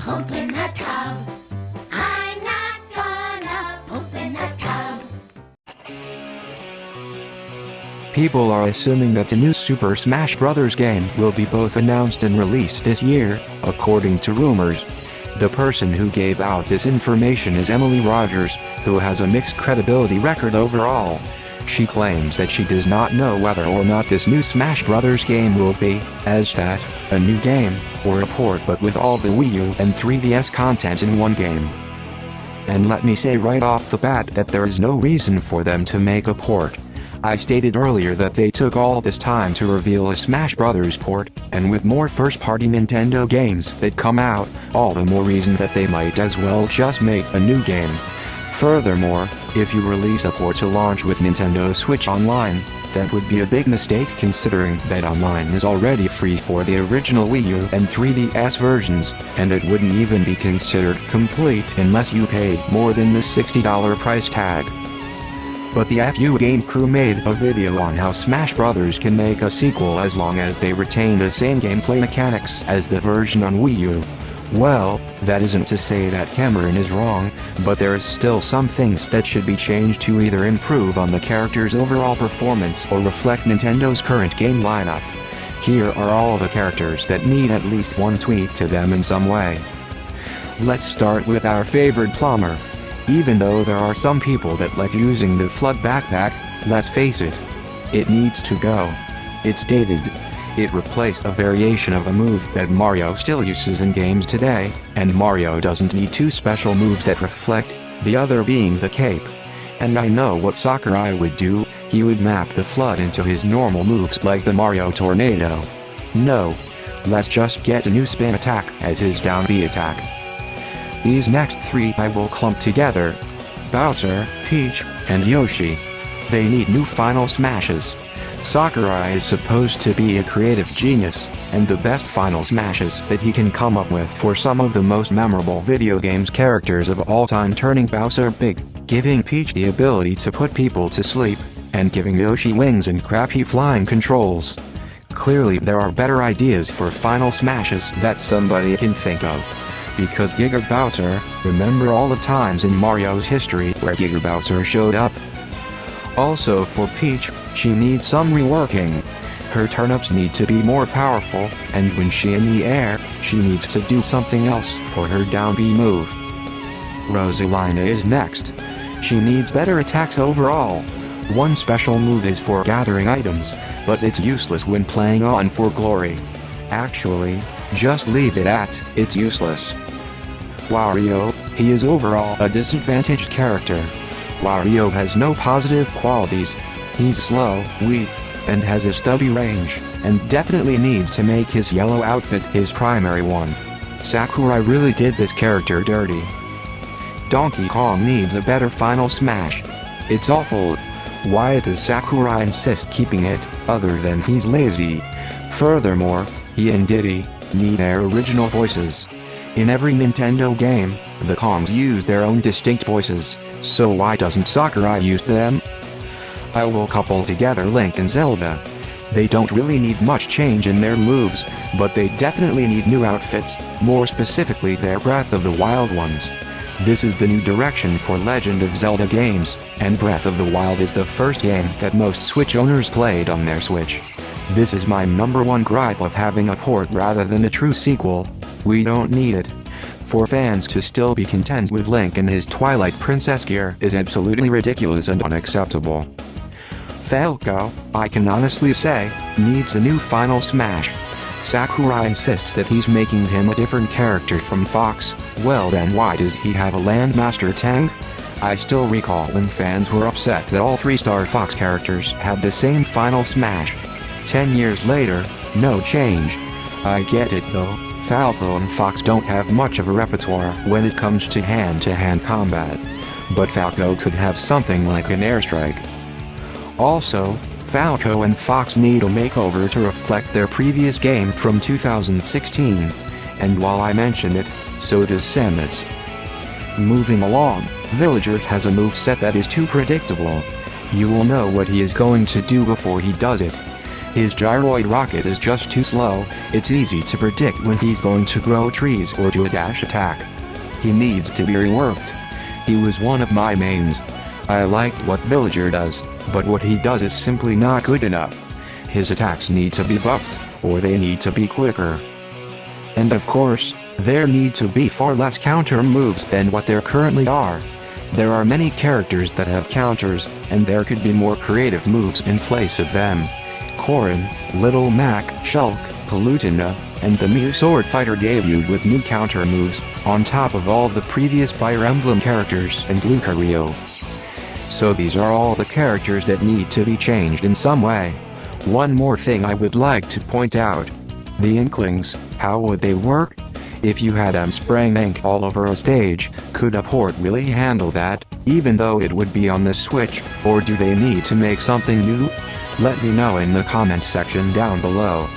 poop in the tub. I'm not gonna poop in the tub. People are assuming that the new Super Smash Bros. Game will be both announced and released this year, according to rumors. The person who gave out this information is Emily Rogers, who has a mixed credibility record overall. She claims that she does not know whether or not this new Smash Bros. Game will be, as that, a new game, or a port but with all the Wii U and 3DS content in one game. And let me say right off the bat that there is no reason for them to make a port. I stated earlier that they took all this time to reveal a Smash Bros. Port, and with more first-party Nintendo games that come out, all the more reason that they might as well just make a new game. Furthermore, if you release a port to launch with Nintendo Switch Online, that would be a big mistake considering that Online is already free for the original Wii U and 3DS versions, and it wouldn't even be considered complete unless you paid more than the $60 price tag. But the FU game crew made a video on how Smash Bros. Can make a sequel as long as they retain the same gameplay mechanics as the version on Wii U. Well, that isn't to say that Cameron is wrong, but there is still some things that should be changed to either improve on the character's overall performance or reflect Nintendo's current game lineup. Here are all the characters that need at least one tweak to them in some way. Let's start with our favorite plumber. Even though there are some people that like using the flood backpack, let's face it. It needs to go. It's dated. It replaced a variation of a move that Mario still uses in games today, and Mario doesn't need two special moves that reflect, the other being the cape. And I know what Sakurai would do, he would map the flood into his normal moves like the Mario Tornado. No. Let's just get a new spin attack as his down B attack. These next three I will clump together. Bowser, Peach, and Yoshi. They need new final smashes. Sakurai is supposed to be a creative genius, and the best final smashes that he can come up with for some of the most memorable video games characters of all time, turning Bowser big, giving Peach the ability to put people to sleep, and giving Yoshi wings and crappy flying controls. Clearly there are better ideas for final smashes that somebody can think of. Because Giga Bowser, remember all the times in Mario's history where Giga Bowser showed up? Also for Peach, she needs some reworking. Her turnips need to be more powerful, and when she in the air, she needs to do something else for her down B move. Rosalina is next. She needs better attacks overall. One special move is for gathering items, but it's useless when playing on for glory. Actually, just leave it at, it's useless. Wario, he is overall a disadvantaged character. Wario has no positive qualities. He's slow, weak, and has a stubby range, and definitely needs to make his yellow outfit his primary one. Sakurai really did this character dirty. Donkey Kong needs a better final smash. It's awful. Why does Sakurai insist keeping it, other than he's lazy? Furthermore, he and Diddy need their original voices. In every Nintendo game, the Kongs use their own distinct voices, so why doesn't Sakurai use them? I will couple together Link and Zelda. They don't really need much change in their moves, but they definitely need new outfits, more specifically their Breath of the Wild ones. This is the new direction for Legend of Zelda games, and Breath of the Wild is the first game that most Switch owners played on their Switch. This is my #1 gripe of having a port rather than a true sequel. We don't need it. For fans to still be content with Link and his Twilight Princess gear is absolutely ridiculous and unacceptable. Falco, I can honestly say, needs a new final smash. Sakurai insists that he's making him a different character from Fox. Well then why does he have a Landmaster Tang? I still recall when fans were upset that all 3-star Fox characters had the same final smash. 10 years later, no change. I get it though, Falco and Fox don't have much of a repertoire when it comes to hand-to-hand combat. But Falco could have something like an airstrike. Also, Falco and Fox need a makeover to reflect their previous game from 2016. And while I mention it, so does Samus. Moving along, Villager has a moveset that is too predictable. You will know what he is going to do before he does it. His gyroid rocket is just too slow. It's easy to predict when he's going to grow trees or do a dash attack. He needs to be reworked. He was one of my mains. I liked what Villager does, but what he does is simply not good enough. His attacks need to be buffed, or they need to be quicker. And of course, there need to be far less counter moves than what there currently are. There are many characters that have counters, and there could be more creative moves in place of them. Corrin, Little Mac, Shulk, Palutena, and the Mew Sword Fighter debuted with new counter moves, on top of all the previous Fire Emblem characters and Lucario. So these are all the characters that need to be changed in some way. One more thing I would like to point out. The Inklings, how would they work? If you had them spraying ink all over a stage, could a port really handle that, even though it would be on the Switch, or do they need to make something new? Let me know in the comment section down below.